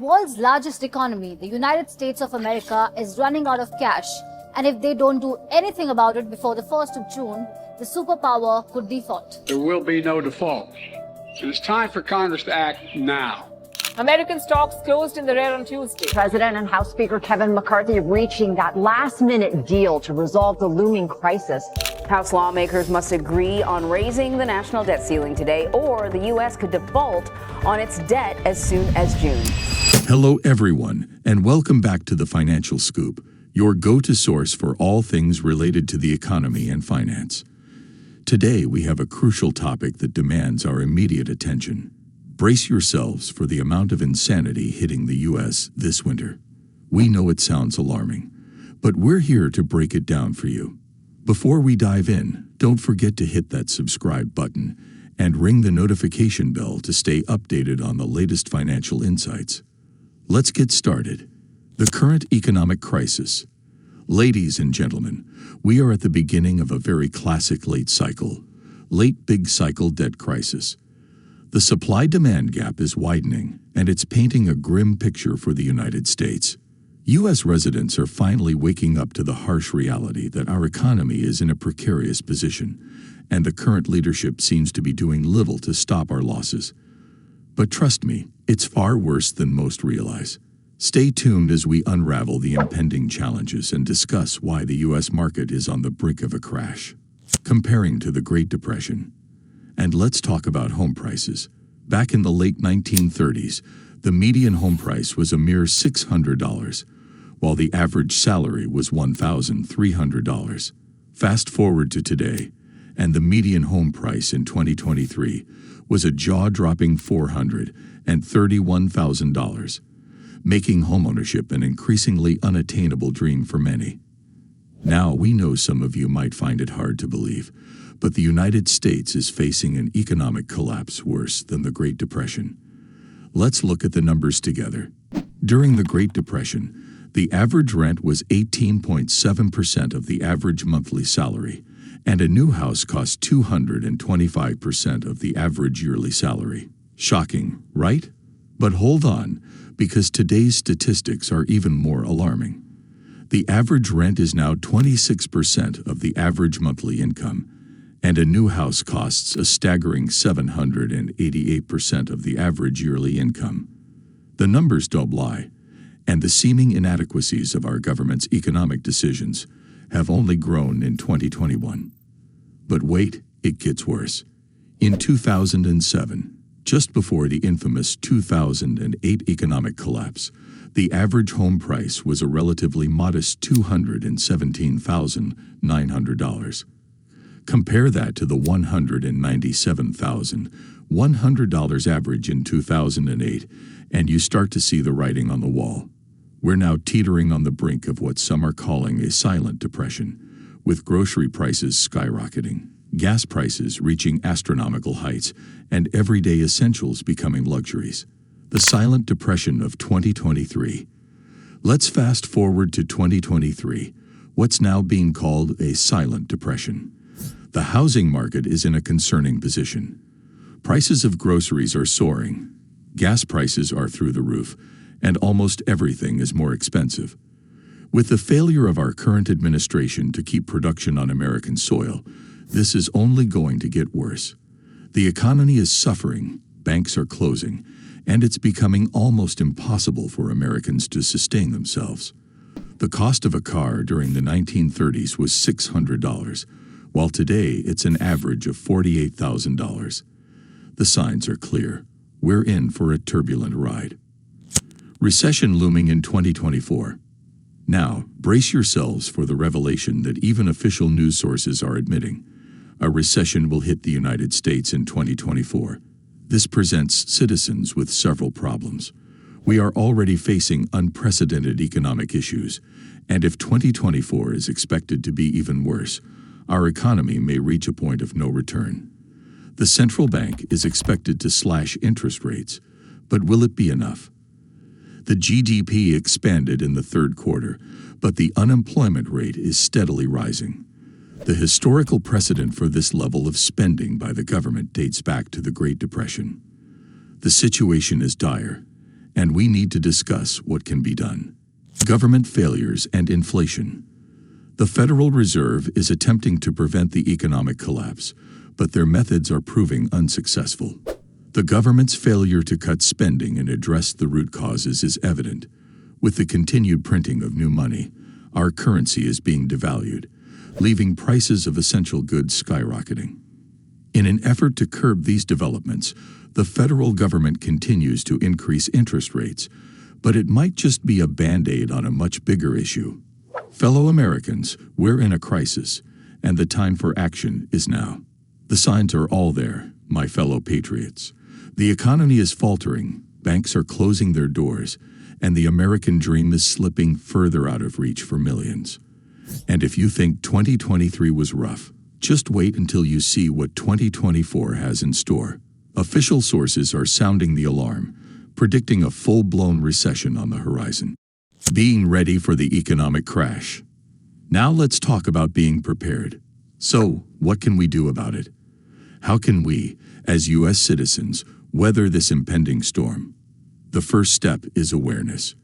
World's largest economy, the United States of America, is running out of cash, and if they don't do anything about it before the 1st of June, the superpower could default. There will be no default. It's time for Congress to act now. American stocks closed in the red on Tuesday. President and House Speaker Kevin McCarthy reaching that last-minute deal to resolve the looming crisis. House lawmakers must agree on raising the national debt ceiling today, or the U.S. could default on its debt as soon as June. Hello, everyone, and welcome back to the Financial Scoop, your go-to source for all things related to the economy and finance. Today, we have a crucial topic that demands our immediate attention. Brace yourselves for the amount of insanity hitting the U.S. this winter. We know it sounds alarming, but we're here to break it down for you. Before we dive in, don't forget to hit that subscribe button and ring the notification bell to stay updated on the latest financial insights. Let's get started. The current economic crisis. Ladies and gentlemen, we are at the beginning of a very classic late big cycle debt crisis. The supply-demand gap is widening, and it's painting a grim picture for the United States. U.S. residents are finally waking up to the harsh reality that our economy is in a precarious position, and the current leadership seems to be doing little to stop our losses. But trust me, it's far worse than most realize. Stay tuned as we unravel the impending challenges and discuss why the U.S. market is on the brink of a crash, comparing to the Great Depression. And let's talk about home prices. Back in the late 1930s, the median home price was a mere $600, while the average salary was $1,300. Fast forward to today, and the median home price in 2023 was a jaw-dropping $431,000, making homeownership an increasingly unattainable dream for many. Now, we know some of you might find it hard to believe, but the United States is facing an economic collapse worse than the Great Depression. Let's look at the numbers together. During the Great Depression, the average rent was 18.7% of the average monthly salary, and a new house cost 225% of the average yearly salary. Shocking, right? But hold on, because today's statistics are even more alarming. The average rent is now 26% of the average monthly income, and a new house costs a staggering 788% of the average yearly income. The numbers don't lie, and the seeming inadequacies of our government's economic decisions have only grown in 2021. But wait, it gets worse. In 2007, just before the infamous 2008 economic collapse, the average home price was a relatively modest $217,900. Compare that to the $197,100 average in 2008, and you start to see the writing on the wall. We're now teetering on the brink of what some are calling a silent depression, with grocery prices skyrocketing, gas prices reaching astronomical heights, and everyday essentials becoming luxuries. The silent depression of 2023. Let's fast forward to 2023, what's now being called a silent depression. The housing market is in a concerning position. Prices of groceries are soaring, gas prices are through the roof, and almost everything is more expensive. With the failure of our current administration to keep production on American soil, this is only going to get worse. The economy is suffering, banks are closing, and it's becoming almost impossible for Americans to sustain themselves. The cost of a car during the 1930s was $600, while today it's an average of $48,000. The signs are clear. We're in for a turbulent ride. Recession looming in 2024. Now, brace yourselves for the revelation that even official news sources are admitting. A recession will hit the United States in 2024. This presents citizens with several problems. We are already facing unprecedented economic issues, and if 2024 is expected to be even worse, our economy may reach a point of no return. The central bank is expected to slash interest rates, but will it be enough? The GDP expanded in the third quarter, but the unemployment rate is steadily rising. The historical precedent for this level of spending by the government dates back to the Great Depression. The situation is dire, and we need to discuss what can be done. Government failures and inflation. The Federal Reserve is attempting to prevent the economic collapse, but their methods are proving unsuccessful. The government's failure to cut spending and address the root causes is evident. With the continued printing of new money, our currency is being devalued, leaving prices of essential goods skyrocketing. In an effort to curb these developments, the federal government continues to increase interest rates, but it might just be a band-aid on a much bigger issue. Fellow Americans, we're in a crisis, and the time for action is now. The signs are all there, my fellow patriots. The economy is faltering, banks are closing their doors, and the American dream is slipping further out of reach for millions. And if you think 2023 was rough, just wait until you see what 2024 has in store. Official sources are sounding the alarm, predicting a full-blown recession on the horizon. Being ready for the economic crash. Now let's talk about being prepared. So, what can we do about it? How can we, as U.S. citizens, weather this impending storm? The first step is awareness.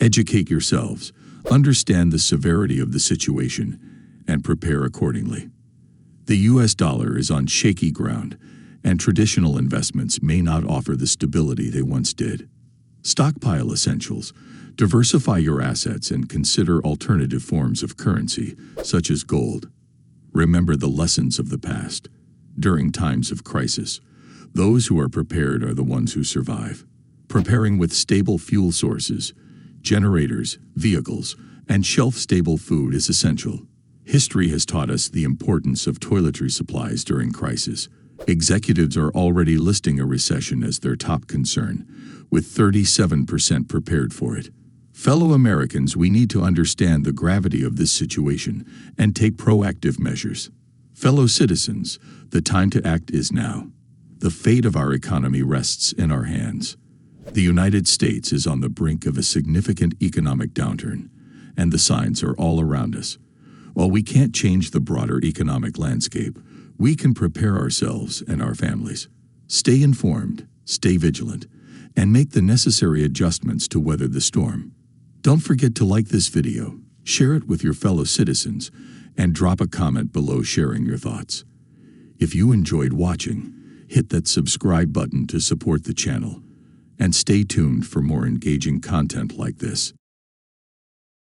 Educate yourselves, understand the severity of the situation, and prepare accordingly. The U.S. dollar is on shaky ground, and traditional investments may not offer the stability they once did. Stockpile essentials, diversify your assets, and consider alternative forms of currency, such as gold. Remember the lessons of the past. During times of crisis, those who are prepared are the ones who survive. Preparing with stable fuel sources, generators, vehicles, and shelf-stable food is essential. History has taught us the importance of toiletry supplies during crisis. Executives are already listing a recession as their top concern, with 37% prepared for it. Fellow Americans, we need to understand the gravity of this situation and take proactive measures. Fellow citizens, the time to act is now. The fate of our economy rests in our hands. The United States is on the brink of a significant economic downturn, and the signs are all around us. While we can't change the broader economic landscape, we can prepare ourselves and our families. Stay informed, stay vigilant, and make the necessary adjustments to weather the storm. Don't forget to like this video, share it with your fellow citizens, and drop a comment below sharing your thoughts. If you enjoyed watching, hit that subscribe button to support the channel, and stay tuned for more engaging content like this.